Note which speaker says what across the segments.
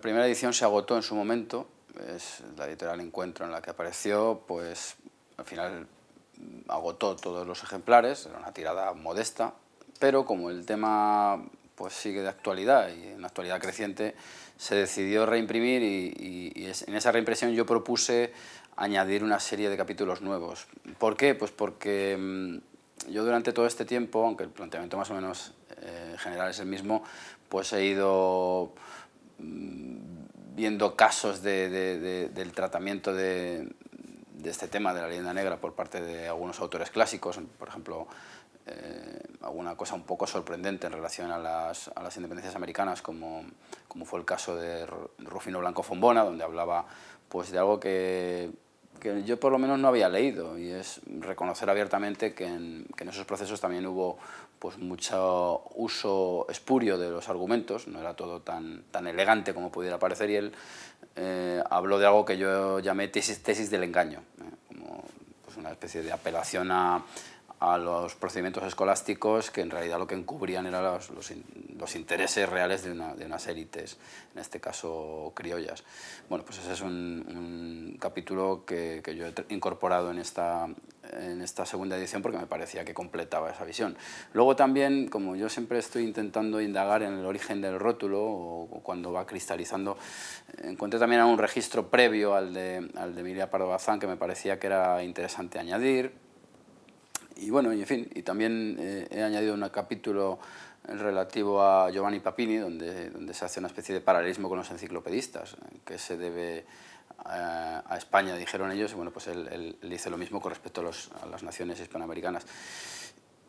Speaker 1: primera edición se agotó en su momento, es la editorial Encuentro en la que apareció, pues al final agotó todos los ejemplares, era una tirada modesta, pero como el tema pues sigue de actualidad y en actualidad creciente, se decidió reimprimir y en esa reimpresión yo propuse añadir una serie de capítulos nuevos. ¿Por qué? Pues porque yo durante todo este tiempo, aunque el planteamiento más o menos general es el mismo, pues he ido viendo casos del tratamiento de este tema de la leyenda negra por parte de algunos autores clásicos, por ejemplo, alguna cosa un poco sorprendente en relación a las independencias americanas, como fue el caso de Rufino Blanco Fombona, donde hablaba pues, de algo que yo por lo menos no había leído, y es reconocer abiertamente que en esos procesos también hubo pues, mucho uso espurio de los argumentos, no era todo tan elegante como pudiera parecer, y él habló de algo que yo llamé tesis del engaño, como pues, una especie de apelación a los procedimientos escolásticos que en realidad lo que encubrían eran los intereses reales de unas élites, en este caso criollas. Bueno, pues ese es un capítulo que yo he incorporado en esta segunda edición porque me parecía que completaba esa visión. Luego también, como yo siempre estoy intentando indagar en el origen del rótulo o cuando va cristalizando, encontré también un registro previo al de Emilia Pardo Bazán que me parecía que era interesante añadir. Y bueno, en fin, y también he añadido un capítulo relativo a Giovanni Papini, donde se hace una especie de paralelismo con los enciclopedistas, que se debe a España, dijeron ellos, y bueno, pues él dice lo mismo con respecto a las naciones hispanoamericanas.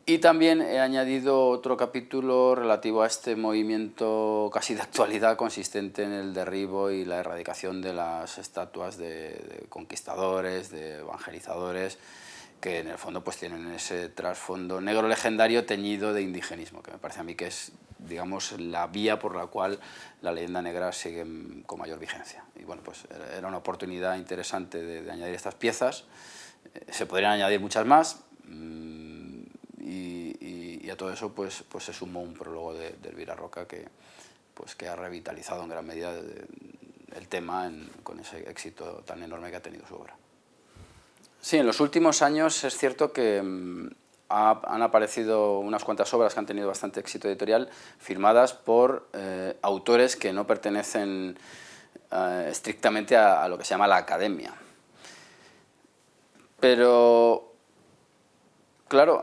Speaker 1: Y también he añadido otro capítulo relativo a este movimiento casi de actualidad consistente en el derribo y la erradicación de las estatuas de conquistadores, de evangelizadores, que en el fondo pues tienen ese trasfondo negro legendario teñido de indigenismo, que me parece a mí que es, digamos, la vía por la cual la leyenda negra sigue con mayor vigencia. Y bueno, pues era una oportunidad interesante de añadir estas piezas. Se podrían añadir muchas más, y a todo eso pues se sumó un prólogo de Elvira Roca que ha revitalizado en gran medida el tema con ese éxito tan enorme que ha tenido su obra. Sí, en los últimos años es cierto que han aparecido unas cuantas obras que han tenido bastante éxito editorial, firmadas por autores que no pertenecen estrictamente a lo que se llama la academia. Pero, claro,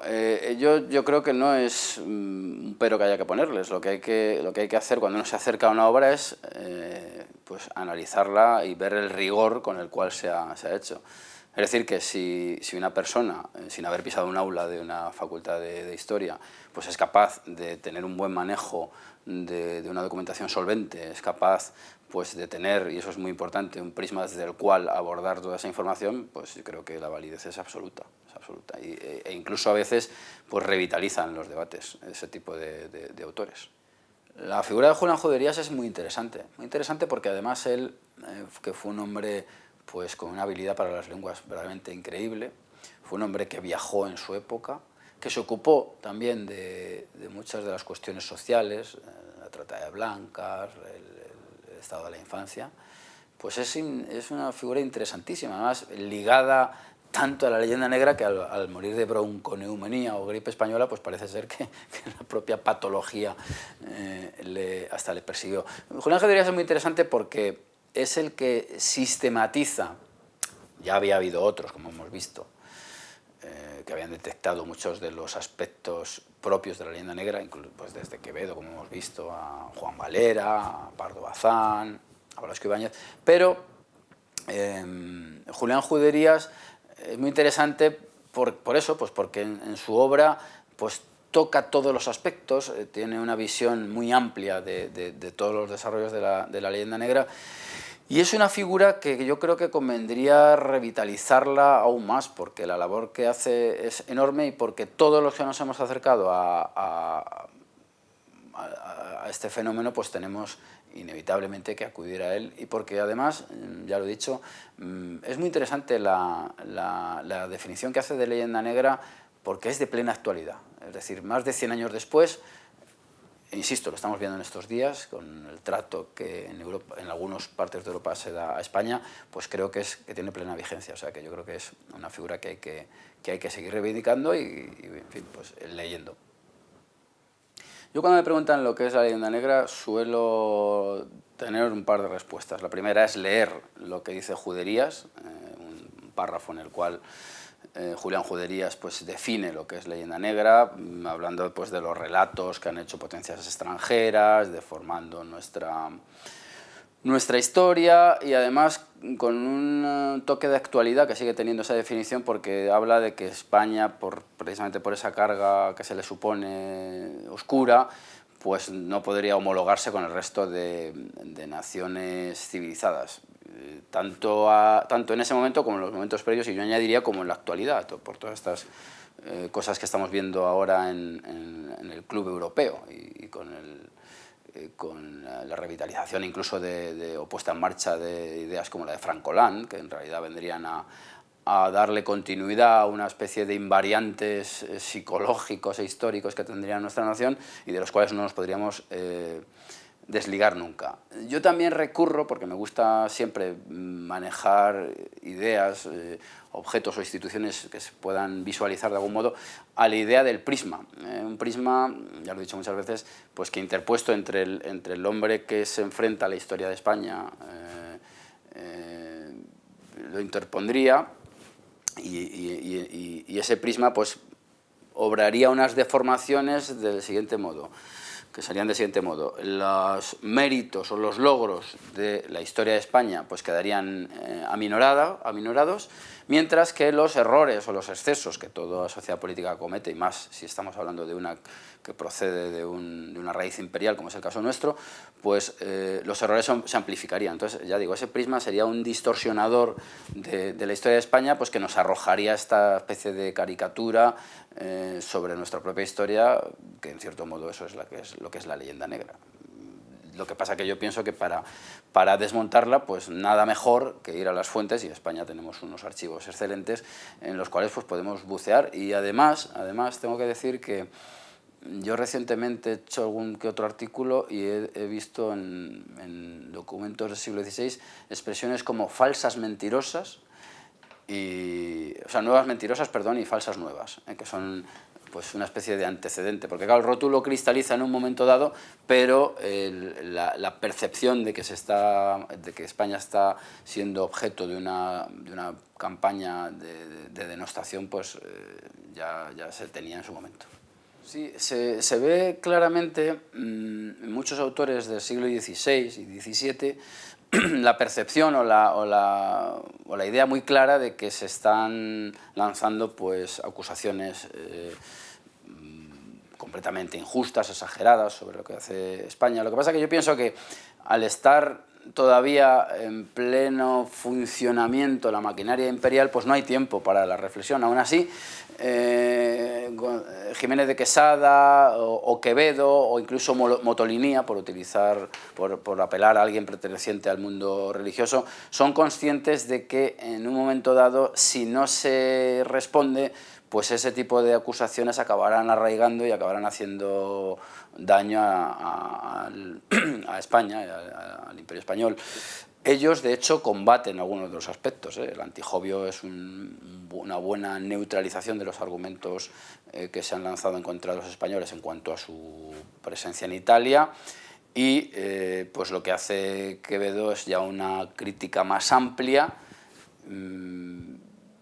Speaker 1: yo creo que no es un pero que haya que ponerles. Lo que hay que hacer cuando uno se acerca a una obra es pues, analizarla y ver el rigor con el cual se ha hecho. Es decir, que si una persona, sin haber pisado un aula de una facultad de historia, pues es capaz de tener un buen manejo de una documentación solvente, es capaz pues, de tener, y eso es muy importante, un prisma desde el cual abordar toda esa información, pues yo creo que la validez es absoluta. E incluso a veces pues, revitalizan los debates ese tipo de autores. La figura de Julián Juderías es muy interesante porque además él, que fue un hombre pues con una habilidad para las lenguas verdaderamente increíble, fue un hombre que viajó en su época, que se ocupó también de muchas de las cuestiones sociales, la trata de blancas, el estado de la infancia, pues es una figura interesantísima, además ligada tanto a la leyenda negra que al morir de bronconeumonía o gripe española, pues parece ser que la propia patología hasta le persiguió. Julián Juderías es muy interesante porque es el que sistematiza, ya había habido otros, como hemos visto, que habían detectado muchos de los aspectos propios de la leyenda negra, incluso pues, desde Quevedo, como hemos visto, a Juan Valera, a Pardo Bazán, a Velasco Ibáñez, pero Julián Juderías es muy interesante por eso, pues porque en su obra pues, toca todos los aspectos, tiene una visión muy amplia de todos los desarrollos de la leyenda negra, y es una figura que yo creo que convendría revitalizarla aún más, porque la labor que hace es enorme y porque todos los que nos hemos acercado a este fenómeno pues tenemos inevitablemente que acudir a él, y porque además, ya lo he dicho, es muy interesante la definición que hace de leyenda negra porque es de plena actualidad. Es decir, más de 100 años después, insisto, lo estamos viendo en estos días, con el trato que en Europa, en algunas partes de Europa se da a España, pues creo que tiene plena vigencia. O sea, que yo creo que es una figura que hay que seguir reivindicando y, en fin, pues leyendo. Yo cuando me preguntan lo que es la leyenda negra suelo tener un par de respuestas. La primera es leer lo que dice Juderías, un párrafo en el cual Julián Juderías pues, define lo que es leyenda negra, hablando pues, de los relatos que han hecho potencias extranjeras, deformando nuestra historia y además con un toque de actualidad que sigue teniendo esa definición porque habla de que España, precisamente por esa carga que se le supone oscura, pues no podría homologarse con el resto de naciones civilizadas, tanto en ese momento como en los momentos previos, y yo añadiría como en la actualidad, por todas estas cosas que estamos viendo ahora en el club europeo y con la revitalización incluso o puesta en marcha de ideas como la de Francolán, que en realidad vendrían a darle continuidad a una especie de invariantes psicológicos e históricos que tendría nuestra nación y de los cuales no nos podríamos desligar nunca. Yo también recurro, porque me gusta siempre manejar ideas, objetos o instituciones que se puedan visualizar de algún modo, a la idea del prisma. Un prisma, ya lo he dicho muchas veces, pues que interpuesto entre el hombre que se enfrenta a la historia de España, lo interpondría y ese prisma pues obraría unas deformaciones del siguiente modo, que serían del siguiente modo. Los méritos o los logros de la historia de España pues quedarían aminorados, mientras que los errores o los excesos que toda sociedad política comete, y más si estamos hablando de una que procede de una raíz imperial, como es el caso nuestro, pues los errores se amplificarían. Entonces, ya digo, ese prisma sería un distorsionador de la historia de España, pues que nos arrojaría esta especie de caricatura sobre nuestra propia historia, que en cierto modo eso es lo que es la leyenda negra. Lo que pasa que yo pienso que para desmontarla, pues nada mejor que ir a las fuentes, y en España tenemos unos archivos excelentes en los cuales pues, podemos bucear. Y además tengo que decir que yo recientemente he hecho algún que otro artículo y he visto en documentos del siglo XVI expresiones como falsas mentirosas, o sea, nuevas mentirosas, perdón, y falsas nuevas, que son pues una especie de antecedente, porque claro, el rótulo cristaliza en un momento dado, pero la percepción de que España está siendo objeto de una campaña de denostación, pues ya se tenía en su momento. Sí, se ve claramente en muchos autores del siglo XVI y XVII la percepción o la idea muy clara de que se están lanzando pues, acusaciones completamente injustas, exageradas sobre lo que hace España. Lo que pasa es que yo pienso que al estar todavía en pleno funcionamiento la maquinaria imperial, pues no hay tiempo para la reflexión. Aún así, Jiménez de Quesada o Quevedo o incluso Motolinía, por apelar a alguien perteneciente al mundo religioso, son conscientes de que en un momento dado, si no se responde, pues ese tipo de acusaciones acabarán arraigando y acabarán haciendo daño a España, al Imperio Español. Ellos, de hecho, combaten algunos de los aspectos. El Antijobio es una buena neutralización de los argumentos que se han lanzado en contra de los españoles en cuanto a su presencia en Italia. Y pues lo que hace Quevedo es ya una crítica más amplia,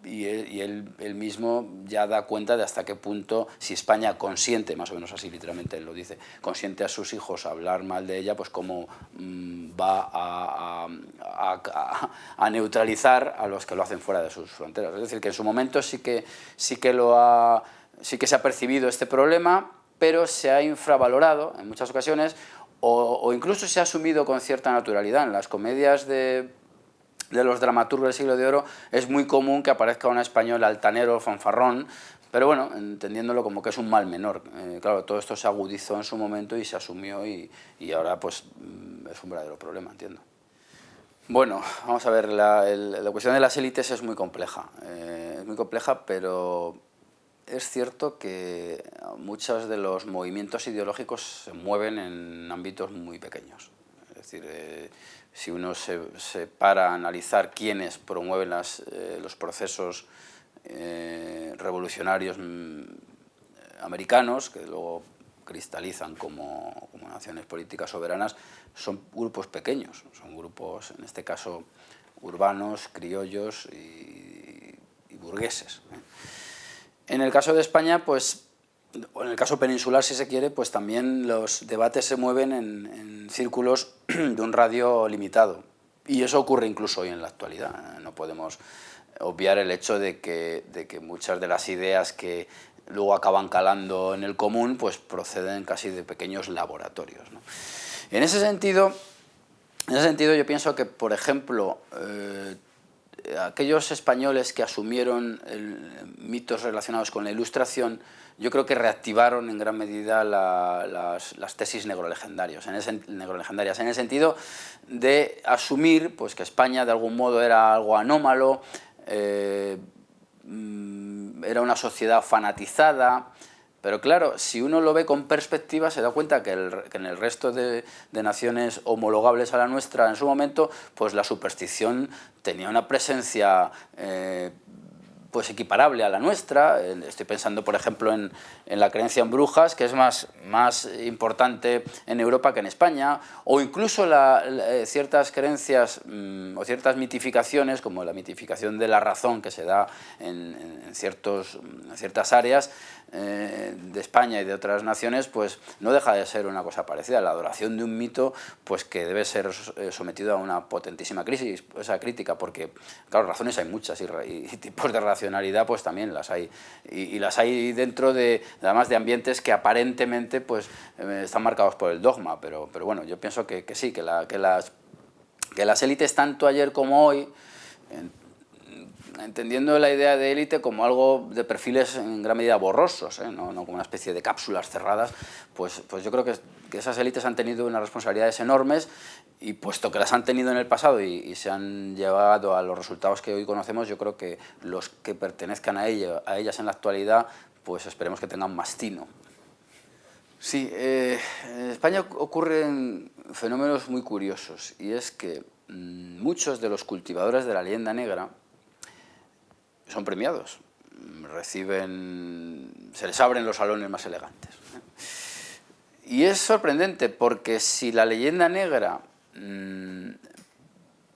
Speaker 1: y él mismo ya da cuenta de hasta qué punto, si España consiente, más o menos así literalmente él lo dice, consiente a sus hijos a hablar mal de ella, pues cómo va a neutralizar a los que lo hacen fuera de sus fronteras. Es decir, que en su momento sí que se ha percibido este problema, pero se ha infravalorado en muchas ocasiones o incluso se ha asumido con cierta naturalidad. En las comedias de los dramaturgos del siglo de oro es muy común que aparezca un español altanero, fanfarrón, pero bueno, entendiéndolo como que es un mal menor. Claro, todo esto se agudizó en su momento y se asumió y ahora pues es un verdadero problema, entiendo. Bueno, vamos a ver, la cuestión de las élites es muy compleja, pero es cierto que muchos de los movimientos ideológicos se mueven en ámbitos muy pequeños. Es decir, si uno se para a analizar quiénes promueven los procesos revolucionarios americanos, que luego cristalizan como naciones políticas soberanas, son grupos pequeños, son grupos, en este caso, urbanos, criollos y burgueses. En el caso de España, pues, o en el caso peninsular, si se quiere, pues también los debates se mueven en círculos de un radio limitado. Y eso ocurre incluso hoy en la actualidad. No podemos obviar el hecho de que muchas de las ideas que luego acaban calando en el común, pues proceden casi de pequeños laboratorios, ¿no? En ese sentido yo pienso que, por ejemplo, aquellos españoles que asumieron mitos relacionados con la Ilustración, yo creo que reactivaron en gran medida las tesis negrolegendarias, en el sentido de asumir, pues, que España de algún modo era algo anómalo, era una sociedad fanatizada. Pero claro, si uno lo ve con perspectiva, se da cuenta que en el resto de naciones homologables a la nuestra en su momento, pues la superstición tenía una presencia pues equiparable a la nuestra. Estoy pensando, por ejemplo, en la creencia en brujas, que es más importante en Europa que en España, o incluso ciertas creencias o ciertas mitificaciones, como la mitificación de la razón que se da en ciertas áreas de España y de otras naciones, pues no deja de ser una cosa parecida, la adoración de un mito, pues que debe ser sometido a una potentísima crítica, porque, claro, razones hay muchas y tipos de racionalidad pues también las hay, y las hay dentro además de ambientes que aparentemente pues están marcados por el dogma, pero bueno, yo pienso que sí, que las élites tanto ayer como hoy, entendiendo la idea de élite como algo de perfiles en gran medida borrosos, no como una especie de cápsulas cerradas, pues yo creo que esas élites han tenido unas responsabilidades enormes, y puesto que las han tenido en el pasado y se han llevado a los resultados que hoy conocemos, yo creo que los que pertenezcan a ellas en la actualidad, pues esperemos que tengan más tino. Sí, en España ocurren fenómenos muy curiosos, y es que muchos de los cultivadores de la leyenda negra son premiados, se les abren los salones más elegantes. Y es sorprendente porque si la leyenda negra,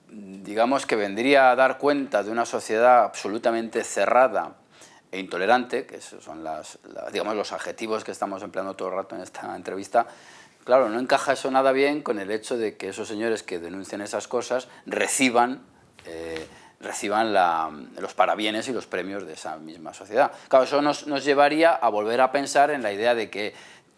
Speaker 1: digamos que vendría a dar cuenta de una sociedad absolutamente cerrada e intolerante, que esos son digamos, los adjetivos que estamos empleando todo el rato en esta entrevista, claro, no encaja eso nada bien con el hecho de que esos señores que denuncian esas cosas reciban los parabienes y los premios de esa misma sociedad. Claro, eso nos llevaría a volver a pensar en la idea de que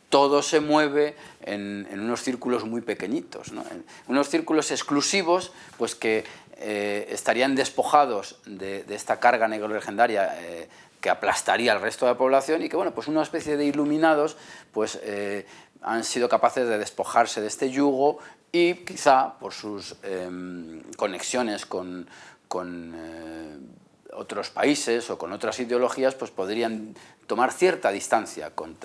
Speaker 1: todo se mueve en unos círculos muy pequeñitos, ¿no? En unos círculos exclusivos, pues que estarían despojados de esta carga negrolegendaria que aplastaría al resto de la población, y que, bueno, pues una especie de iluminados pues han sido capaces de despojarse de este yugo, y quizá por sus conexiones con otros países o con otras ideologías, pues podrían tomar cierta distancia con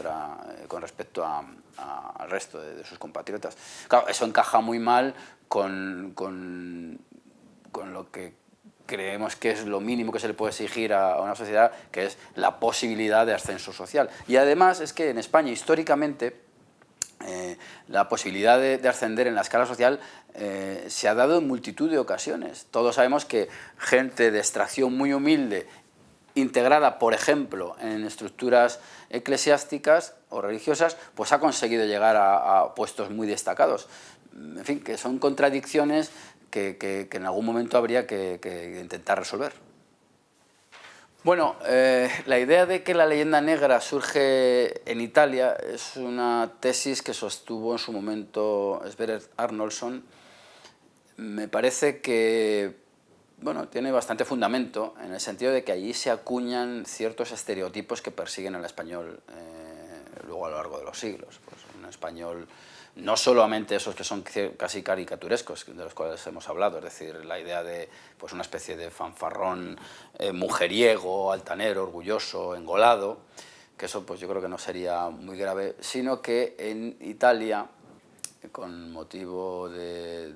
Speaker 1: respecto al resto de sus compatriotas. Claro, eso encaja muy mal con lo que creemos que es lo mínimo que se le puede exigir a una sociedad, que es la posibilidad de ascenso social. Y además es que en España, históricamente, la posibilidad de ascender en la escala social se ha dado en multitud de ocasiones. Todos sabemos que gente de extracción muy humilde, integrada, por ejemplo, en estructuras eclesiásticas o religiosas, pues ha conseguido llegar a puestos muy destacados. En fin, que son contradicciones que en algún momento habría que intentar resolver. Bueno, la idea de que la leyenda negra surge en Italia es una tesis que sostuvo en su momento Sverker Arnoldsson. Me parece que, bueno, tiene bastante fundamento, en el sentido de que allí se acuñan ciertos estereotipos que persiguen al español luego a lo largo de los siglos. Pues un español, no solamente esos que son casi caricaturescos, de los cuales hemos hablado, es decir, la idea de pues una especie de fanfarrón mujeriego, altanero, orgulloso, engolado, que eso pues yo creo que no sería muy grave, sino que en Italia, con motivo de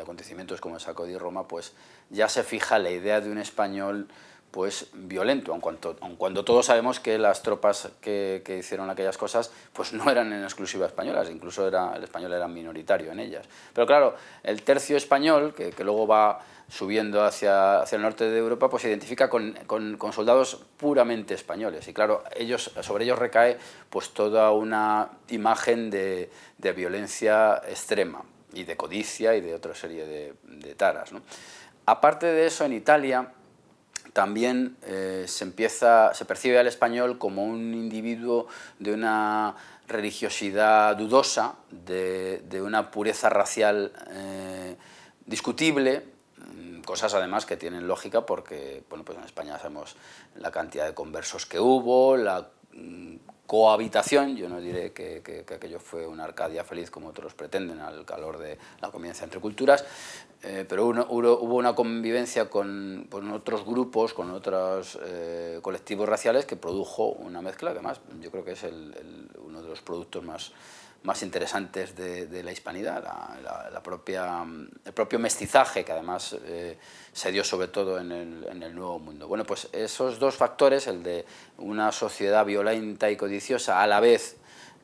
Speaker 1: acontecimientos como el saco de Roma, pues ya se fija la idea de un español pues violento, aun cuando todos sabemos que las tropas que hicieron aquellas cosas pues no eran en exclusiva españolas, incluso el español era minoritario en ellas. Pero claro, el tercio español, que luego va subiendo hacia el norte de Europa, pues se identifica con soldados puramente españoles. Y claro, sobre ellos recae pues toda una imagen de violencia extrema y de codicia y de otra serie de taras, ¿no? Aparte de eso, en Italia también se percibe al español como un individuo de una religiosidad dudosa, de una pureza racial discutible, cosas además que tienen lógica porque bueno, pues en España sabemos la cantidad de conversos que hubo, la cohabitación, yo no diré que aquello fue una Arcadia feliz como otros pretenden al calor de la convivencia entre culturas, pero hubo una convivencia con otros grupos, con otros colectivos raciales que produjo una mezcla que además yo creo que es uno de los productos más interesantes de la hispanidad, el propio mestizaje que además se dio sobre todo en el Nuevo Mundo. Bueno, pues esos dos factores, el de una sociedad violenta y codiciosa a la vez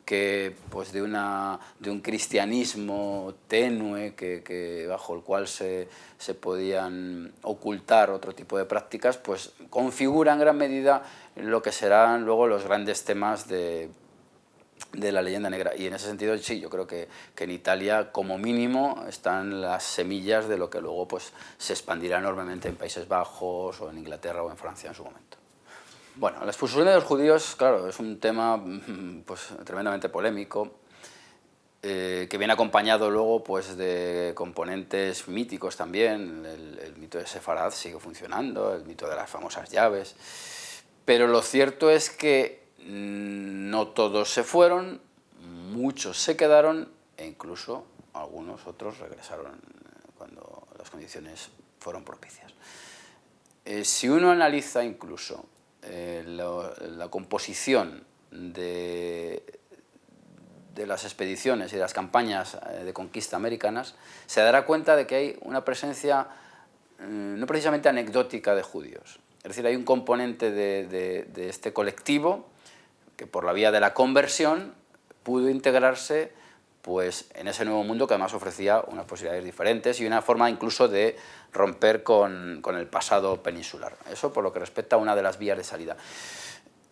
Speaker 1: que pues de un cristianismo tenue bajo el cual se podían ocultar otro tipo de prácticas, pues configura en gran medida lo que serán luego los grandes temas de la leyenda negra. Y en ese sentido, sí, yo creo que en Italia, como mínimo, están las semillas de lo que luego pues, se expandirá enormemente en Países Bajos, o en Inglaterra, o en Francia en su momento. Bueno, la expulsión de los judíos, claro, es un tema pues, tremendamente polémico, que viene acompañado luego pues, de componentes míticos también. El mito de Sefarad sigue funcionando, el mito de las famosas llaves. Pero lo cierto es que no todos se fueron, muchos se quedaron e incluso algunos otros regresaron cuando las condiciones fueron propicias. Si uno analiza incluso la composición de las expediciones y de las campañas de conquista americanas, se dará cuenta de que hay una presencia no precisamente anecdótica de judíos. Es decir, hay un componente de este colectivo que por la vía de la conversión pudo integrarse pues, en ese nuevo mundo que además ofrecía unas posibilidades diferentes y una forma incluso de romper con el pasado peninsular. Eso por lo que respecta a una de las vías de salida.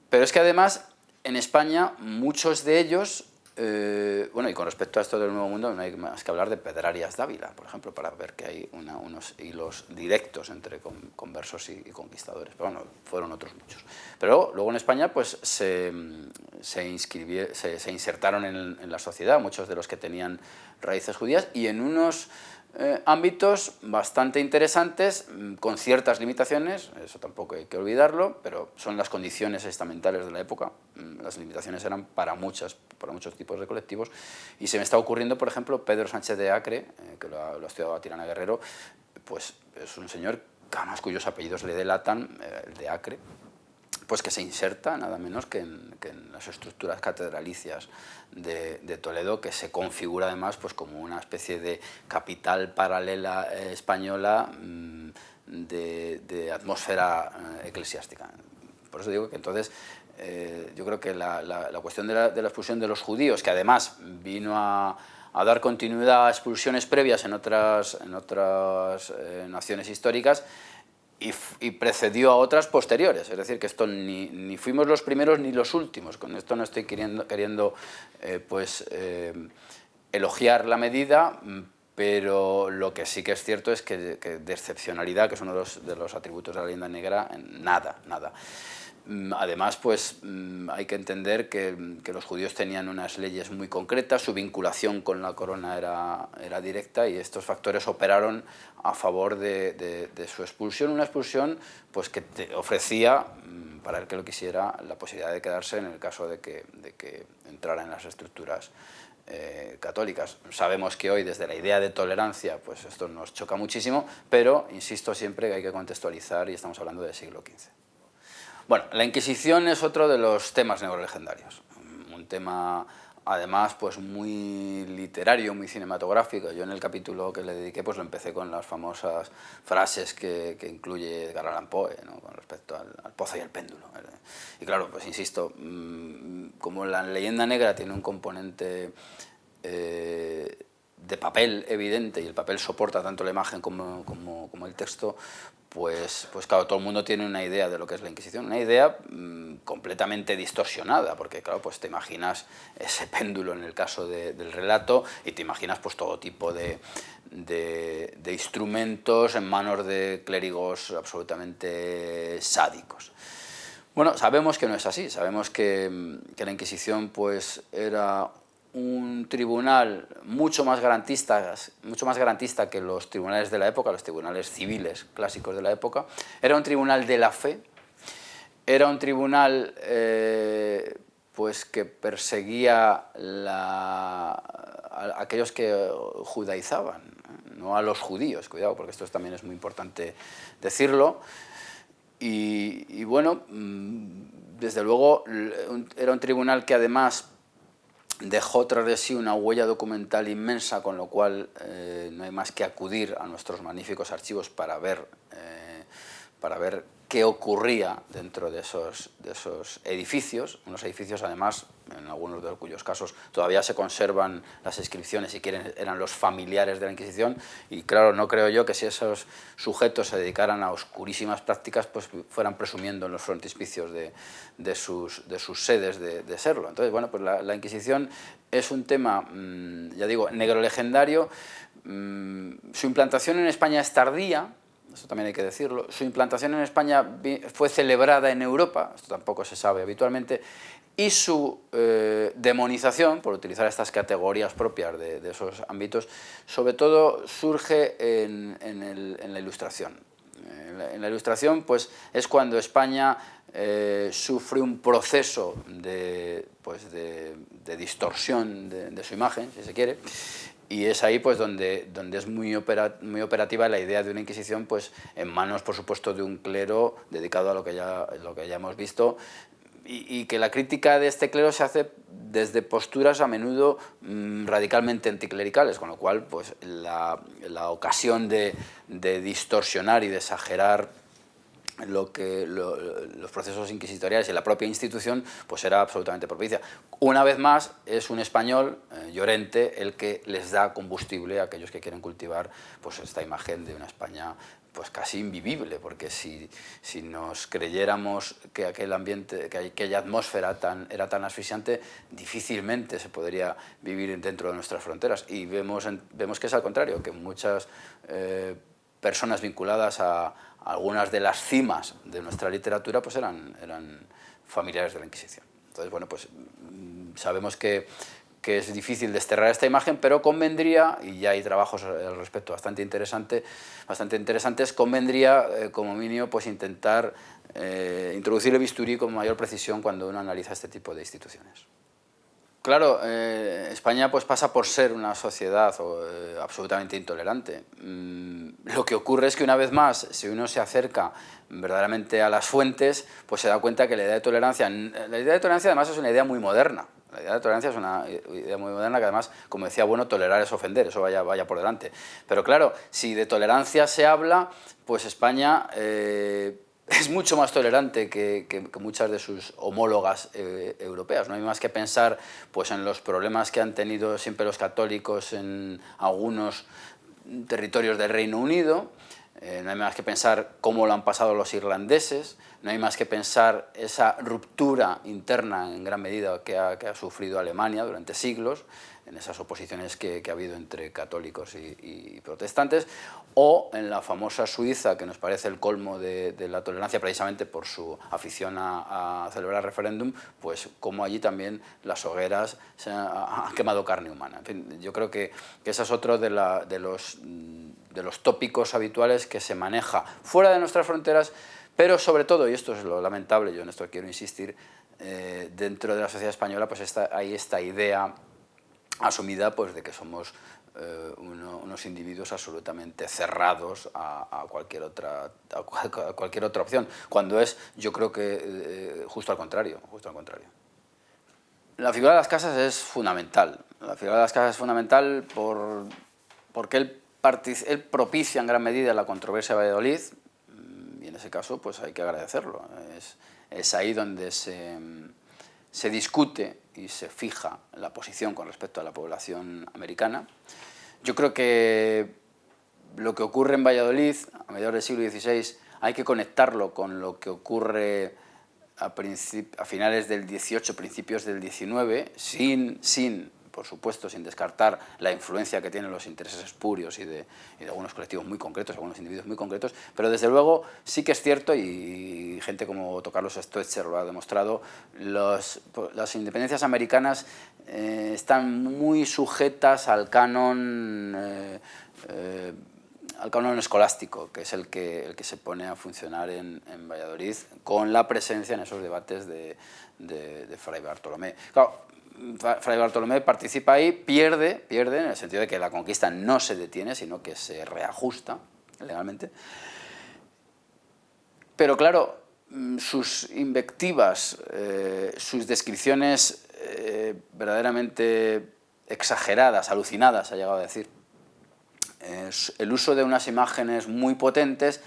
Speaker 1: Pero es que además en España muchos de ellos, bueno, y con respecto a esto del Nuevo Mundo no hay más que hablar de Pedrarias Dávila, por ejemplo, para ver que hay unos hilos directos entre conversos y conquistadores, pero bueno, fueron otros muchos. Pero luego en España pues se insertaron en la sociedad muchos de los que tenían raíces judías y en unos ámbitos bastante interesantes, con ciertas limitaciones, eso tampoco hay que olvidarlo, pero son las condiciones estamentales de la época, las limitaciones eran para muchos tipos de colectivos, y se me está ocurriendo, por ejemplo, Pedro Sánchez de Acre, que lo ha estudiado a Tirana Guerrero, pues es un señor además cuyos apellidos le delatan, el de Acre, pues que se inserta nada menos que en las estructuras catedralicias de Toledo, que se configura además pues como una especie de capital paralela española de atmósfera eclesiástica. Por eso digo que entonces yo creo que la cuestión de la expulsión de los judíos, que además vino a dar continuidad a expulsiones previas en otras naciones históricas, y precedió a otras posteriores, es decir, que esto ni fuimos los primeros ni los últimos. Con esto no estoy queriendo elogiar la medida, pero lo que sí que es cierto es que de excepcionalidad, que es uno de los atributos de la leyenda negra, nada. Además, pues hay que entender que los judíos tenían unas leyes muy concretas, su vinculación con la corona era directa y estos factores operaron a favor de su expulsión, una expulsión pues, que ofrecía, para el que lo quisiera, la posibilidad de quedarse en el caso de que entrara en las estructuras católicas. Sabemos que hoy desde la idea de tolerancia pues esto nos choca muchísimo, pero insisto siempre que hay que contextualizar y estamos hablando del siglo XV. Bueno, la Inquisición es otro de los temas negrolegendarios, un tema además pues muy literario, muy cinematográfico. Yo en el capítulo que le dediqué pues lo empecé con las famosas frases que incluye Edgar Allan Poe, ¿no? Con respecto al pozo y al péndulo. Y claro, pues insisto, como la leyenda negra tiene un componente de papel evidente y el papel soporta tanto la imagen como el texto, pues claro, todo el mundo tiene una idea de lo que es la Inquisición, una idea completamente distorsionada, porque claro, pues te imaginas ese péndulo en el caso del relato y te imaginas pues todo tipo de instrumentos en manos de clérigos absolutamente sádicos. Bueno, sabemos que no es así, sabemos que la Inquisición pues era un tribunal mucho más garantista que los tribunales de la época, los tribunales civiles clásicos de la época. Era un tribunal de la fe, era un tribunal pues que perseguía a aquellos que judaizaban, no a los judíos, cuidado, porque esto también es muy importante decirlo. Y bueno, desde luego era un tribunal que además dejó tras de sí una huella documental inmensa, con lo cual no hay más que acudir a nuestros magníficos archivos para ver qué ocurría dentro de esos edificios, unos edificios además, en algunos de cuyos casos todavía se conservan las inscripciones, si quieren, eran los familiares de la Inquisición, y claro, no creo yo que si esos sujetos se dedicaran a oscurísimas prácticas, pues fueran presumiendo en los frontispicios de sus sedes de serlo. Entonces, bueno, pues la Inquisición es un tema, ya digo, negrolegendario. Su implantación en España es tardía, esto también hay que decirlo. Su implantación en España fue celebrada en Europa, esto tampoco se sabe habitualmente, y su demonización, por utilizar estas categorías propias de esos ámbitos, sobre todo surge en la Ilustración. En la Ilustración pues, es cuando España sufre un proceso de distorsión de su imagen, si se quiere, y es ahí pues, donde es muy operativa la idea de una Inquisición pues, en manos, por supuesto, de un clero dedicado a lo que ya hemos visto, y que la crítica de este clero se hace desde posturas a menudo radicalmente anticlericales, con lo cual pues, la ocasión de distorsionar y de exagerar los procesos inquisitoriales y la propia institución pues era absolutamente propicia. Una vez más es un español, Llorente, el que les da combustible a aquellos que quieren cultivar pues esta imagen de una España pues casi invivible, porque si nos creyéramos que aquel ambiente, que aquella atmósfera era tan asfixiante, difícilmente se podría vivir dentro de nuestras fronteras. Y vemos que es al contrario, que muchas personas vinculadas a algunas de las cimas de nuestra literatura pues eran familiares de la Inquisición. Entonces, bueno, pues sabemos que es difícil desterrar esta imagen, pero convendría, y ya hay trabajos al respecto bastante interesantes, convendría como mínimo pues intentar introducir el bisturí con mayor precisión cuando uno analiza este tipo de instituciones. Claro, España pues, pasa por ser una sociedad absolutamente intolerante. Lo que ocurre es que una vez más, si uno se acerca verdaderamente a las fuentes, pues se da cuenta que la idea de tolerancia además es una idea muy moderna. La idea de tolerancia es una idea muy moderna que además, como decía, bueno, tolerar es ofender, eso vaya por delante. Pero claro, si de tolerancia se habla, pues España es mucho más tolerante que muchas de sus homólogas europeas. No hay más que pensar pues, en los problemas que han tenido siempre los católicos en algunos territorios del Reino Unido, No hay más que pensar cómo lo han pasado los irlandeses, no hay más que pensar esa ruptura interna en gran medida que ha sufrido Alemania durante siglos, en esas oposiciones que ha habido entre católicos y protestantes, o en la famosa Suiza, que nos parece el colmo de la tolerancia precisamente por su afición a celebrar referéndum, pues como allí también las hogueras han quemado carne humana. En fin, yo creo que ese es otro de los tópicos habituales que se maneja fuera de nuestras fronteras, pero sobre todo, y esto es lo lamentable, yo en esto quiero insistir, dentro de la sociedad española pues hay esta idea asumida pues, de que somos unos individuos absolutamente cerrados a cualquier otra opción, cuando es, yo creo que justo al contrario, justo al contrario. La figura de las casas es fundamental. La figura de las casas es fundamental porque él propicia en gran medida la controversia de Valladolid, y en ese caso pues hay que agradecerlo. Es ahí donde se discute y se fija la posición con respecto a la población americana. Yo creo que lo que ocurre en Valladolid a mediados del siglo XVI hay que conectarlo con lo que ocurre a finales del XVIII, principios del XIX, por supuesto, sin descartar la influencia que tienen los intereses espurios y de algunos colectivos muy concretos, algunos individuos muy concretos, pero desde luego sí que es cierto, y gente como Otto Carlos Stoetzer lo ha demostrado, las independencias americanas están muy sujetas al canon escolástico, que es el que se pone a funcionar en Valladolid, con la presencia en esos debates de Fray Bartolomé. Claro, Fray Bartolomé participa ahí, pierde en el sentido de que la conquista no se detiene, sino que se reajusta legalmente. Pero claro, sus invectivas, sus descripciones verdaderamente exageradas, alucinadas, ha llegado a decir, el uso de unas imágenes muy potentes,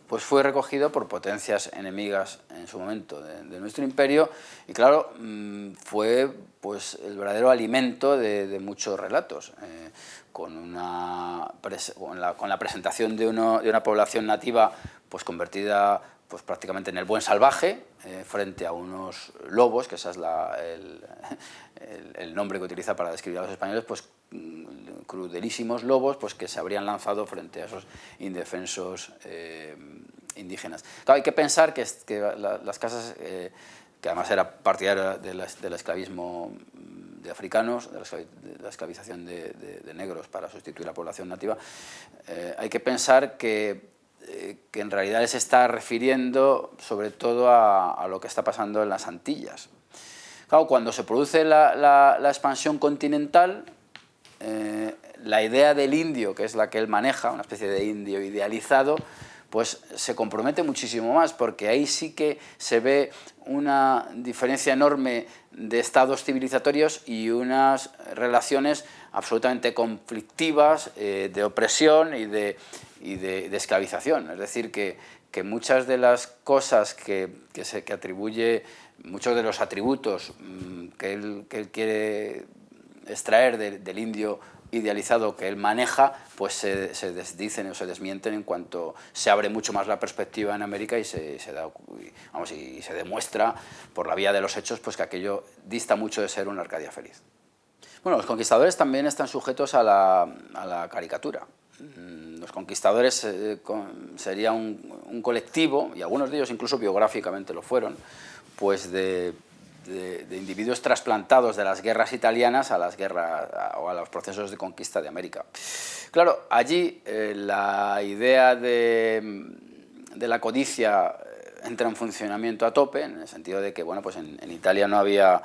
Speaker 1: pues fue recogido por potencias enemigas en su momento de nuestro imperio, y claro, fue pues el verdadero alimento de muchos relatos, con la presentación de una población nativa pues convertida pues prácticamente en el buen salvaje, frente a unos lobos, que ese es el nombre que utiliza para describir a los españoles, pues crudelísimos lobos pues, que se habrían lanzado frente a esos indefensos indígenas. Claro, hay que pensar que las casas, que además era partidaria del esclavismo de africanos, de la esclavización de negros para sustituir a la población nativa, hay que pensar que en realidad se está refiriendo sobre todo a lo que está pasando en las Antillas. Claro, cuando se produce la expansión continental, la idea del indio, que es la que él maneja, una especie de indio idealizado, pues se compromete muchísimo más, porque ahí sí que se ve una diferencia enorme de estados civilizatorios y unas relaciones absolutamente conflictivas, de opresión y de esclavización. Es decir, que muchas de las cosas que atribuye, muchos de los atributos que él quiere extraer del indio idealizado que él maneja, pues se desdicen o se desmienten en cuanto se abre mucho más la perspectiva en América y se demuestra por la vía de los hechos pues que aquello dista mucho de ser una Arcadia feliz. Bueno, los conquistadores también están sujetos a la caricatura. Los conquistadores sería un colectivo, y algunos de ellos incluso biográficamente lo fueron, pues de individuos trasplantados de las guerras italianas a las guerras o a los procesos de conquista de América. Claro, allí la idea de la codicia entra en funcionamiento a tope, en el sentido de que bueno, pues en Italia no había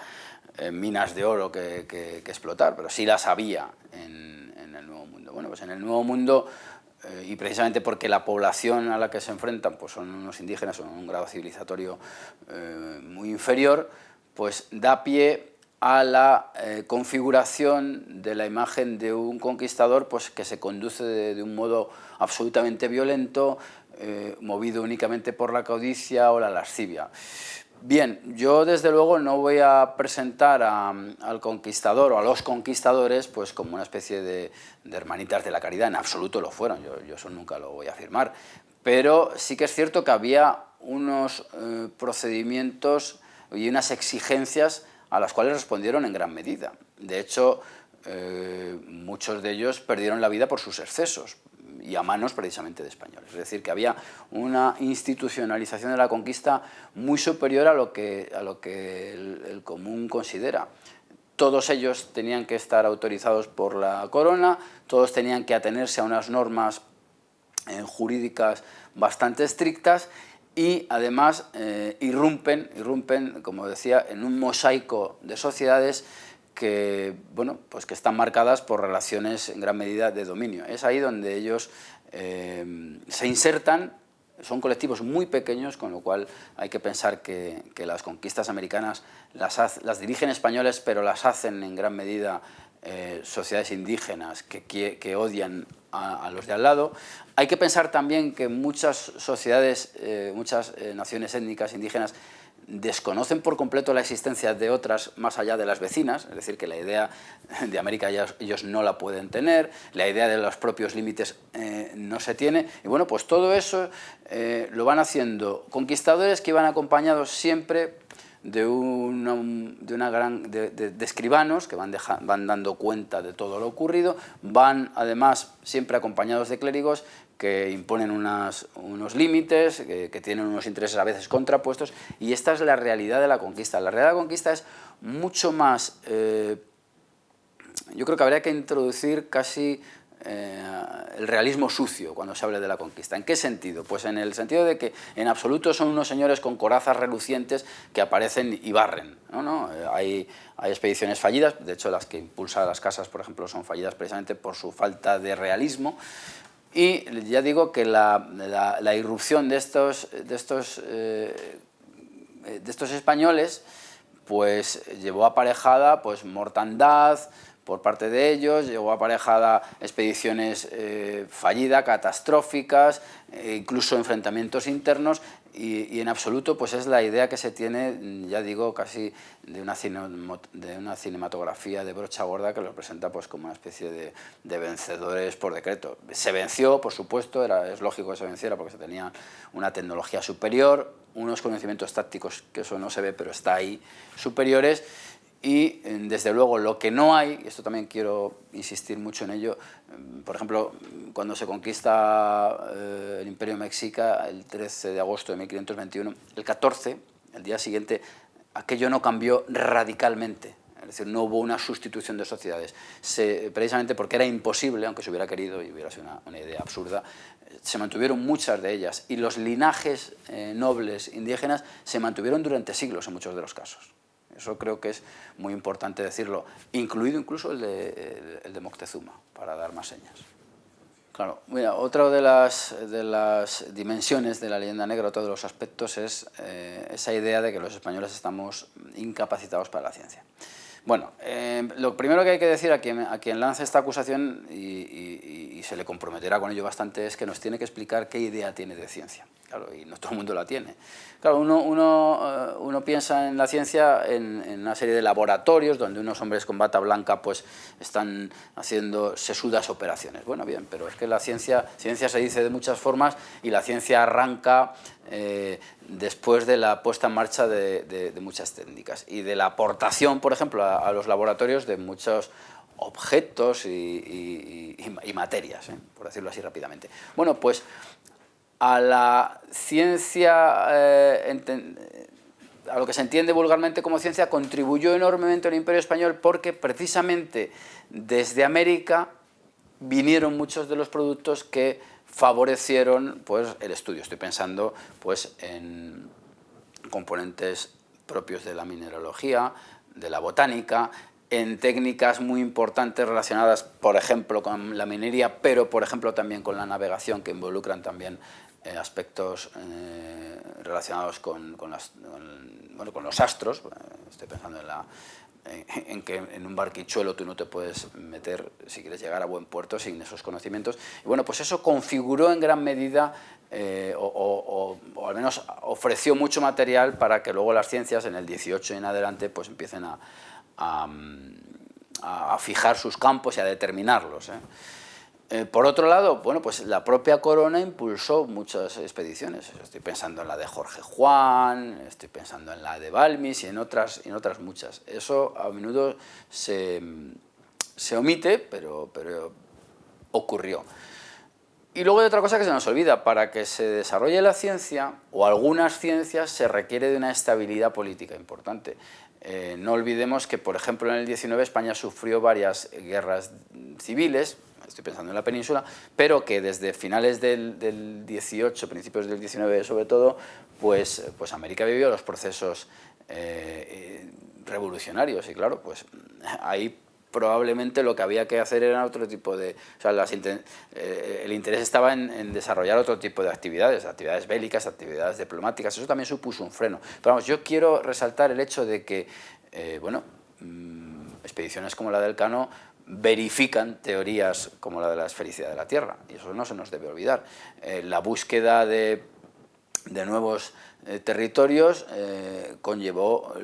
Speaker 1: minas de oro que explotar, pero sí las había en el Nuevo Mundo. Bueno, pues en el Nuevo Mundo, y precisamente porque la población a la que se enfrentan pues son unos indígenas, son un grado civilizatorio muy inferior, pues da pie a la configuración de la imagen de un conquistador pues, que se conduce de un modo absolutamente violento, movido únicamente por la codicia o la lascivia. Bien, yo desde luego no voy a presentar al conquistador o a los conquistadores pues como una especie de hermanitas de la caridad, en absoluto lo fueron, yo eso nunca lo voy a afirmar, pero sí que es cierto que había unos procedimientos y unas exigencias a las cuales respondieron en gran medida. De hecho, muchos de ellos perdieron la vida por sus excesos, y a manos precisamente de españoles. Es decir, que había una institucionalización de la conquista muy superior a lo que el común considera. Todos ellos tenían que estar autorizados por la corona, todos tenían que atenerse a unas normas jurídicas bastante estrictas y además irrumpen, como decía, en un mosaico de sociedades que, bueno, pues que están marcadas por relaciones en gran medida de dominio. Es ahí donde ellos se insertan, son colectivos muy pequeños, con lo cual hay que pensar que las conquistas americanas las dirigen españoles, pero las hacen en gran medida sociedades indígenas que odian a los de al lado. Hay que pensar también que muchas sociedades, muchas naciones étnicas indígenas desconocen por completo la existencia de otras más allá de las vecinas, es decir, que la idea de América ellos no la pueden tener, la idea de los propios límites no se tiene, y bueno, pues todo eso lo van haciendo conquistadores que iban acompañados siempre de escribanos que van dando cuenta de todo lo ocurrido, van además siempre acompañados de clérigos que imponen unos límites, que tienen unos intereses a veces contrapuestos, y esta es la realidad de la conquista. La realidad de la conquista es mucho más, yo creo que habría que introducir casi el realismo sucio cuando se hable de la conquista. ¿En qué sentido? Pues en el sentido de que en absoluto son unos señores con corazas relucientes que aparecen y barren. No, hay expediciones fallidas, de hecho las que impulsan las casas, por ejemplo, son fallidas precisamente por su falta de realismo. Y ya digo que la irrupción de estos españoles pues llevó aparejada pues mortandad por parte de ellos, llevó aparejada expediciones fallidas, catastróficas, incluso enfrentamientos internos, y en absoluto pues es la idea que se tiene, ya digo, casi de una cinematografía de brocha gorda que lo presenta pues como una especie de vencedores por decreto. Se venció, por supuesto, es lógico que se venciera porque se tenía una tecnología superior, unos conocimientos tácticos, que eso no se ve pero está ahí, superiores. Y desde luego lo que no hay, y esto también quiero insistir mucho en ello, por ejemplo, cuando se conquista el Imperio Mexica el 13 de agosto de 1521, el 14, el día siguiente, aquello no cambió radicalmente, es decir, no hubo una sustitución de sociedades, precisamente porque era imposible, aunque se hubiera querido y hubiera sido una idea absurda, se mantuvieron muchas de ellas, y los linajes nobles indígenas se mantuvieron durante siglos en muchos de los casos. Eso creo que es muy importante decirlo, incluido incluso el de Moctezuma, para dar más señas. Claro, mira, otra de las dimensiones de la leyenda negra, otro de los aspectos es esa idea de que los españoles estamos incapacitados para la ciencia. Bueno, lo primero que hay que decir a quien lance esta acusación, y se le comprometerá con ello bastante, es que nos tiene que explicar qué idea tiene de ciencia. Claro, y no todo el mundo la tiene. Claro, uno piensa en la ciencia en una serie de laboratorios donde unos hombres con bata blanca pues están haciendo sesudas operaciones. Bueno, bien, pero es que la ciencia se dice de muchas formas, y la ciencia arranca después de la puesta en marcha de muchas técnicas y de la aportación, por ejemplo, a los laboratorios de muchos objetos y materias, por decirlo así rápidamente. Bueno, pues a la ciencia, a lo que se entiende vulgarmente como ciencia, contribuyó enormemente el Imperio Español, porque precisamente desde América vinieron muchos de los productos que favorecieron pues, el estudio. Estoy pensando pues, en componentes propios de la mineralogía, de la botánica, en técnicas muy importantes relacionadas, por ejemplo, con la minería, pero, por ejemplo, también con la navegación, que involucran también aspectos relacionados con los astros. Estoy pensando en que en un barquichuelo tú no te puedes meter si quieres llegar a buen puerto sin esos conocimientos. Y bueno, pues eso configuró en gran medida o al menos ofreció mucho material para que luego las ciencias en el 18 en adelante pues empiecen a fijar sus campos y a determinarlos. Por otro lado, bueno, pues la propia corona impulsó muchas expediciones. Estoy pensando en la de Jorge Juan, estoy pensando en la de Balmis y en otras muchas. Eso a menudo se omite, pero ocurrió. Y luego hay otra cosa que se nos olvida. Para que se desarrolle la ciencia, o algunas ciencias, se requiere de una estabilidad política importante. No olvidemos que, por ejemplo, en el 19 España sufrió varias guerras civiles, estoy pensando en la península, pero que desde finales del 18, principios del 19 sobre todo, pues América vivió los procesos revolucionarios y claro, pues ahí probablemente lo que había que hacer era otro tipo de... O sea, el interés estaba en desarrollar otro tipo de actividades bélicas, actividades diplomáticas, eso también supuso un freno. Pero vamos, yo quiero resaltar el hecho de que, bueno, expediciones como la del Cano verifican teorías como la de la esfericidad de la Tierra, y eso no se nos debe olvidar. La búsqueda de nuevos territorios conllevó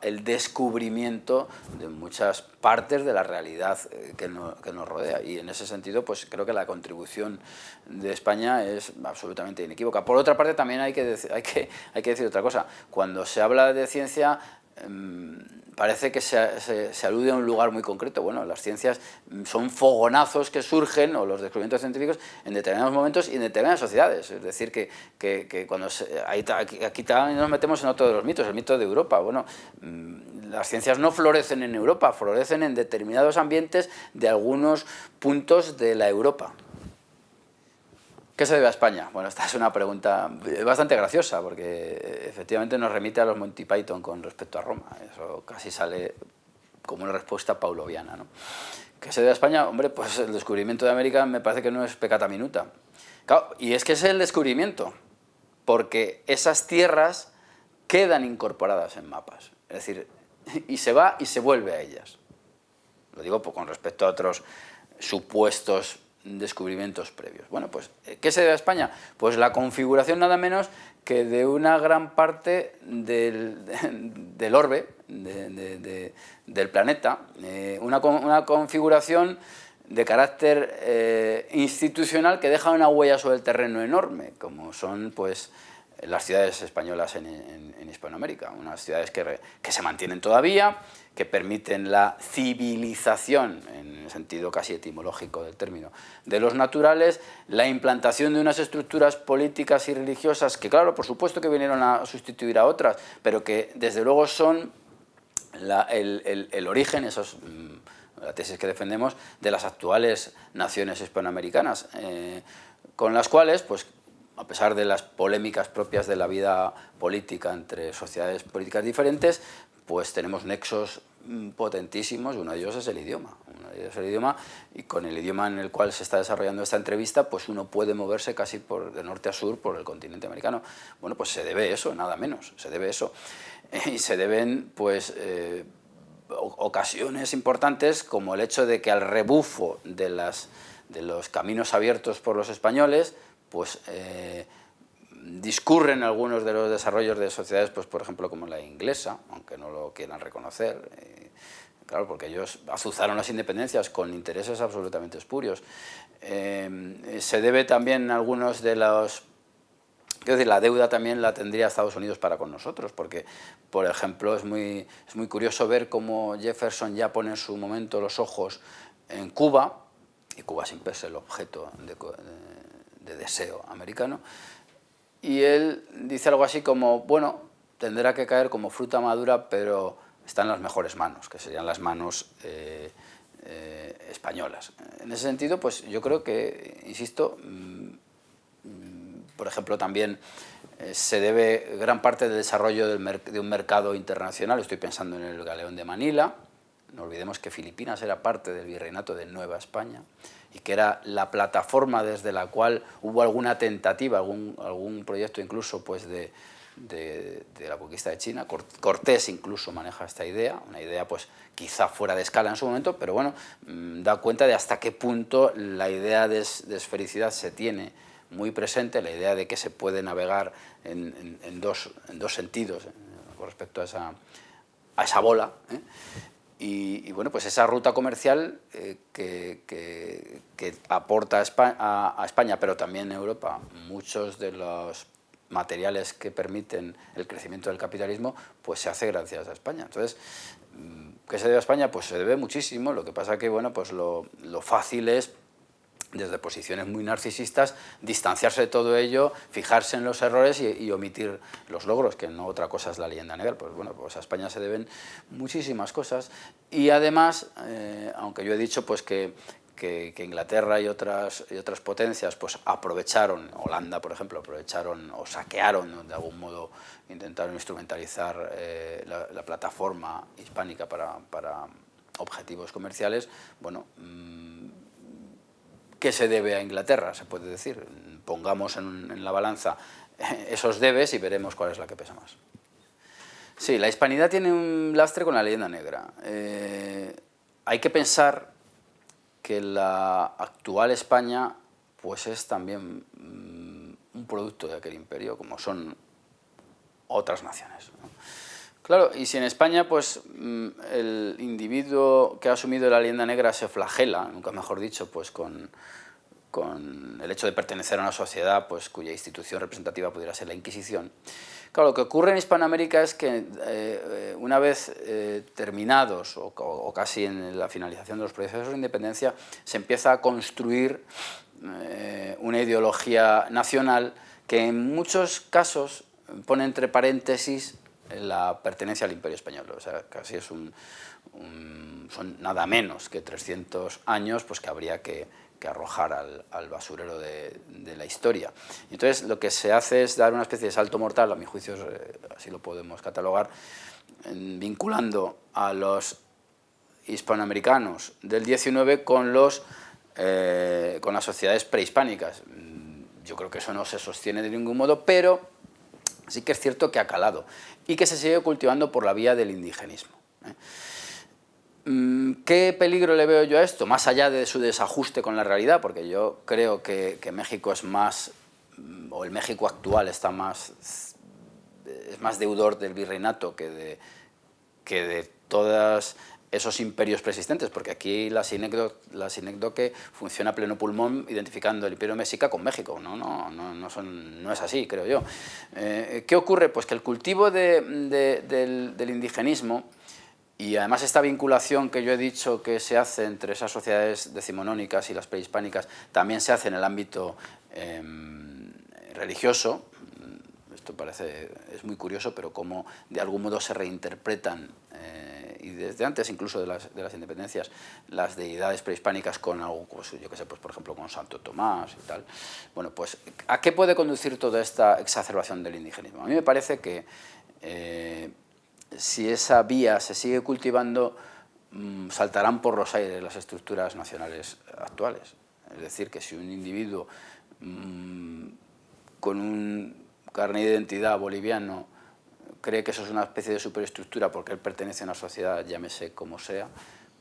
Speaker 1: el descubrimiento de muchas partes de la realidad que nos rodea, y en ese sentido pues creo que la contribución de España es absolutamente inequívoca. Por otra parte también hay que decir otra cosa. Cuando se habla de ciencia parece que se alude a un lugar muy concreto. Bueno, las ciencias son fogonazos que surgen, o los descubrimientos científicos, en determinados momentos y en determinadas sociedades. Es decir, que cuando aquí también nos metemos en otro de los mitos, el mito de Europa. Bueno, las ciencias no florecen en Europa, florecen en determinados ambientes de algunos puntos de la Europa. ¿Qué se debe a España? Bueno, esta es una pregunta bastante graciosa, porque efectivamente nos remite a los Monty Python con respecto a Roma. Eso casi sale como una respuesta pavloviana, ¿no? ¿Qué se debe a España? Hombre, pues el descubrimiento de América me parece que no es peccata minuta. Claro, y es que es el descubrimiento, porque esas tierras quedan incorporadas en mapas. Es decir, y se va y se vuelve a ellas. Lo digo con respecto a otros supuestos descubrimientos previos. Bueno, pues, ¿qué se debe a España? Pues la configuración nada menos que de una gran parte del orbe, del planeta, una configuración de carácter institucional que deja una huella sobre el terreno enorme, como son pues las ciudades españolas en Hispanoamérica, unas ciudades que se mantienen todavía, que permiten la civilización, en el sentido casi etimológico del término, de los naturales, la implantación de unas estructuras políticas y religiosas que, claro, por supuesto que vinieron a sustituir a otras, pero que desde luego son el origen, eso es la tesis que defendemos, de las actuales naciones hispanoamericanas, con las cuales, pues, a pesar de las polémicas propias de la vida política entre sociedades políticas diferentes, pues tenemos nexos potentísimos. Uno de ellos es el idioma. Y con el idioma en el cual se está desarrollando esta entrevista, pues uno puede moverse casi de norte a sur por el continente americano. Bueno, pues se debe eso, nada menos, se debe eso. Y se deben, pues, ocasiones importantes, como el hecho de que al rebufo de los caminos abiertos por los españoles, pues discurren algunos de los desarrollos de sociedades, pues por ejemplo como la inglesa, aunque no lo quieran reconocer, claro, porque ellos azuzaron las independencias con intereses absolutamente espurios. Se debe también algunos de los... Quiero decir, la deuda también la tendría Estados Unidos para con nosotros, porque, por ejemplo, es muy curioso ver cómo Jefferson ya pone en su momento los ojos en Cuba, y Cuba siempre es el objeto de deseo americano, y él dice algo así como, bueno, tendrá que caer como fruta madura, pero está en las mejores manos, que serían las manos españolas. En ese sentido, pues yo creo que, insisto, por ejemplo, también se debe gran parte del desarrollo de un mercado internacional. Estoy pensando en el galeón de Manila. No olvidemos que Filipinas era parte del virreinato de Nueva España y que era la plataforma desde la cual hubo alguna tentativa, algún proyecto incluso pues de de la conquista de China. Cortés incluso maneja esta idea, una idea pues quizá fuera de escala en su momento, pero bueno, da cuenta de hasta qué punto la idea de esfericidad se tiene muy presente, la idea de que se puede navegar en dos sentidos con respecto a esa bola, ¿eh? Y bueno, pues esa ruta comercial que aporta a España, pero también a Europa, muchos de los materiales que permiten el crecimiento del capitalismo, pues se hace gracias a España. Entonces, ¿qué se debe a España? Pues se debe muchísimo. Lo que pasa que, bueno, pues lo fácil es, desde posiciones muy narcisistas, distanciarse de todo ello, fijarse en los errores y omitir los logros, que no otra cosa es la leyenda negra. Pues bueno, pues a España se deben muchísimas cosas y además, aunque yo he dicho pues que Inglaterra y otras potencias pues aprovecharon, Holanda por ejemplo, aprovecharon o saquearon, ¿no?, de algún modo intentaron instrumentalizar la plataforma hispánica para objetivos comerciales, bueno, ¿qué se debe a Inglaterra? Se puede decir. Pongamos en la balanza esos debes y veremos cuál es la que pesa más. Sí, la hispanidad tiene un lastre con la leyenda negra. Hay que pensar que la actual España pues es también un producto de aquel imperio, como son otras naciones, ¿no? Claro, y si en España pues el individuo que ha asumido la leyenda negra se flagela, nunca mejor dicho, pues con el hecho de pertenecer a una sociedad pues cuya institución representativa pudiera ser la Inquisición. Claro, lo que ocurre en Hispanoamérica es que una vez terminados o casi en la finalización de los procesos de independencia, se empieza a construir una ideología nacional que en muchos casos pone entre paréntesis la pertenencia al Imperio Español. O sea, casi es son nada menos que 300 años pues, que habría que arrojar al basurero de la historia. Entonces, lo que se hace es dar una especie de salto mortal, a mi juicio así lo podemos catalogar, vinculando a los hispanoamericanos del 19 con las sociedades prehispánicas. Yo creo que eso no se sostiene de ningún modo, pero sí que es cierto que ha calado y que se sigue cultivando por la vía del indigenismo, ¿eh? ¿Qué peligro le veo yo a esto? Más allá de su desajuste con la realidad, porque yo creo que México es más, o el México actual es más deudor del virreinato que de todos esos imperios preexistentes, porque aquí la sinécdoque funciona a pleno pulmón identificando el imperio mexica con México. No es así, creo yo. ¿Qué ocurre? Pues que el cultivo del indigenismo y además esta vinculación que yo he dicho que se hace entre esas sociedades decimonónicas y las prehispánicas también se hace en el ámbito religioso. Esto es muy curioso, pero cómo de algún modo se reinterpretan, y desde antes incluso de las independencias, las deidades prehispánicas con algo, pues, yo qué sé, pues, por ejemplo con Santo Tomás y tal. Bueno, pues ¿a qué puede conducir toda esta exacerbación del indigenismo? A mí me parece que si esa vía se sigue cultivando, saltarán por los aires las estructuras nacionales actuales. Es decir, que si un individuo con un carnet de identidad boliviano cree que eso es una especie de superestructura porque él pertenece a una sociedad, llámese como sea,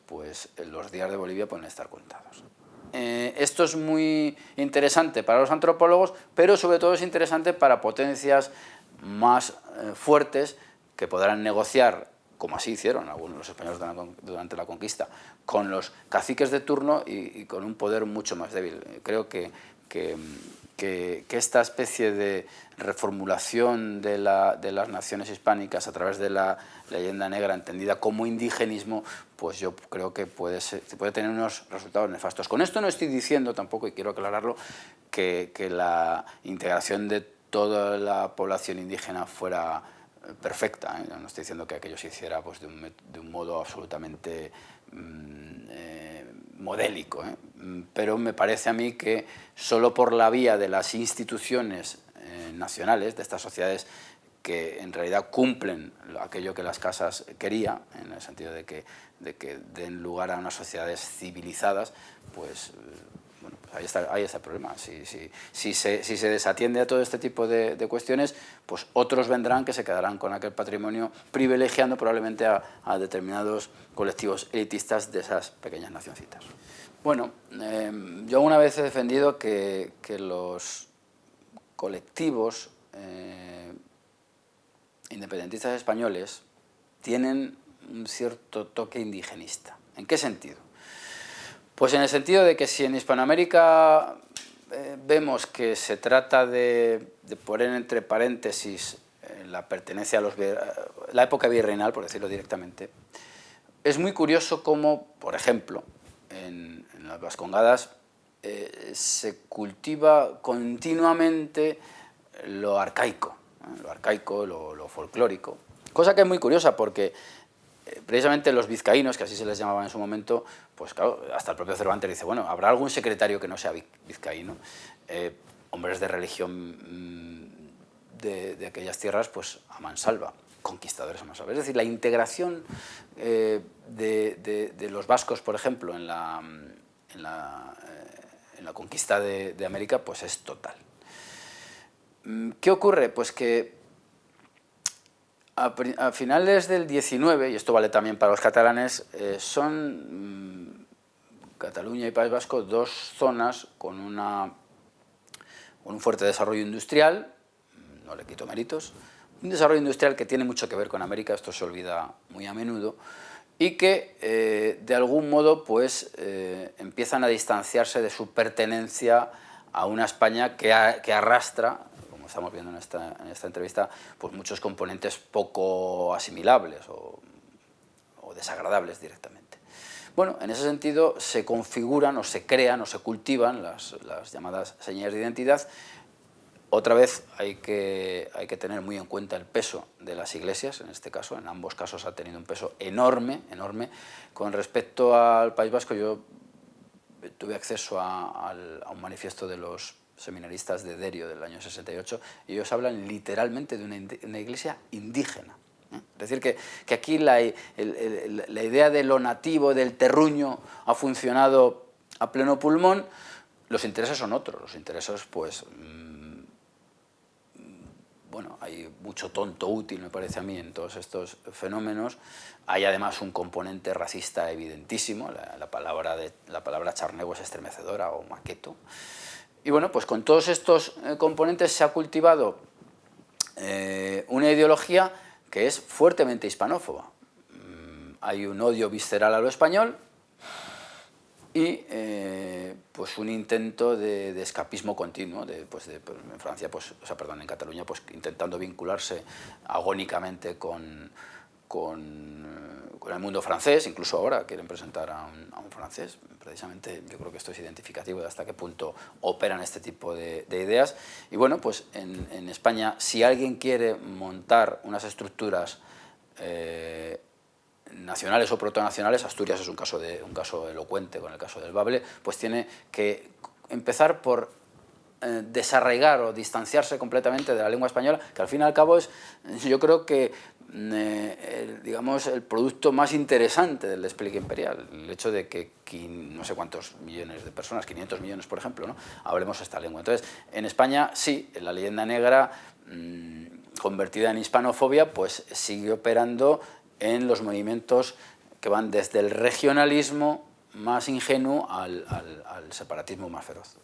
Speaker 1: pues los días de Bolivia pueden estar contados. Esto es muy interesante para los antropólogos, pero sobre todo es interesante para potencias más fuertes que podrán negociar, como así hicieron algunos de los españoles durante la conquista, con los caciques de turno y con un poder mucho más débil. Creo que esta especie de reformulación de las naciones hispánicas a través de la leyenda negra entendida como indigenismo, pues yo creo que puede tener unos resultados nefastos. Con esto no estoy diciendo tampoco, y quiero aclararlo, que la integración de toda la población indígena fuera perfecta, ¿eh? No estoy diciendo que aquello se hiciera pues, de un modo absolutamente modélico, ¿eh? Pero me parece a mí que solo por la vía de las instituciones nacionales, de estas sociedades que en realidad cumplen aquello que las casas quería, en el sentido de que den lugar a unas sociedades civilizadas, pues, bueno, pues Ahí está el problema. Si se desatiende a todo este tipo de cuestiones, pues otros vendrán que se quedarán con aquel patrimonio, privilegiando probablemente a determinados colectivos elitistas de esas pequeñas nacioncitas. Bueno, yo una vez he defendido que los colectivos independentistas españoles tienen un cierto toque indigenista. ¿En qué sentido? Pues en el sentido de que si en Hispanoamérica vemos que se trata de poner entre paréntesis la pertenencia a la época virreinal, por decirlo directamente, es muy curioso cómo, por ejemplo, en las Vascongadas se cultiva continuamente lo arcaico, lo folclórico, cosa que es muy curiosa porque precisamente los vizcaínos, que así se les llamaba en su momento, pues claro, hasta el propio Cervantes dice, bueno, ¿habrá algún secretario que no sea vizcaíno? Hombres de religión de aquellas tierras, pues a mansalva, conquistadores a mansalva. Es decir, la integración de los vascos, por ejemplo, en la conquista de América, pues es total. ¿Qué ocurre? Pues que a finales del 19, y esto vale también para los catalanes, son Cataluña y País Vasco dos zonas con un fuerte desarrollo industrial, no le quito méritos, un desarrollo industrial que tiene mucho que ver con América, esto se olvida muy a menudo, y que de algún modo pues, empiezan a distanciarse de su pertenencia a una España que arrastra, como estamos viendo en esta entrevista, pues muchos componentes poco asimilables o desagradables directamente. Bueno, en ese sentido se configuran o se crean o se cultivan las llamadas señas de identidad. Otra vez hay que tener muy en cuenta el peso de las iglesias, en este caso, en ambos casos ha tenido un peso enorme, enorme. Con respecto al País Vasco, yo tuve acceso a un manifiesto de los seminaristas de Derio del año 68, y ellos hablan literalmente de una iglesia indígena. Es decir, que aquí la idea de lo nativo, del terruño, ha funcionado a pleno pulmón. Los intereses son otros, los intereses, pues, bueno, hay mucho tonto útil, me parece a mí, en todos estos fenómenos. Hay además un componente racista evidentísimo, la palabra charnego es estremecedora, o maqueto. Y bueno, pues con todos estos componentes se ha cultivado una ideología que es fuertemente hispanófoba. Hay un odio visceral a lo español y pues un intento de escapismo continuo, en Francia, pues, en Cataluña, pues intentando vincularse agónicamente con el mundo francés. Incluso ahora quieren presentar a un francés. Precisamente yo creo que esto es identificativo de hasta qué punto operan este tipo de ideas. Y bueno, pues en España, si alguien quiere montar unas estructuras nacionales o protonacionales, Asturias es un caso elocuente con el caso del Bable, pues tiene que empezar por desarraigar o distanciarse completamente de la lengua española, que al fin y al cabo es, yo creo que, digamos, el producto más interesante del despliegue imperial, el hecho de que no sé cuántos millones de personas, 500 millones por ejemplo, ¿no?, hablemos esta lengua. Entonces, en España sí, la leyenda negra, convertida en hispanofobia, pues sigue operando en los movimientos que van desde el regionalismo más ingenuo al separatismo más feroz.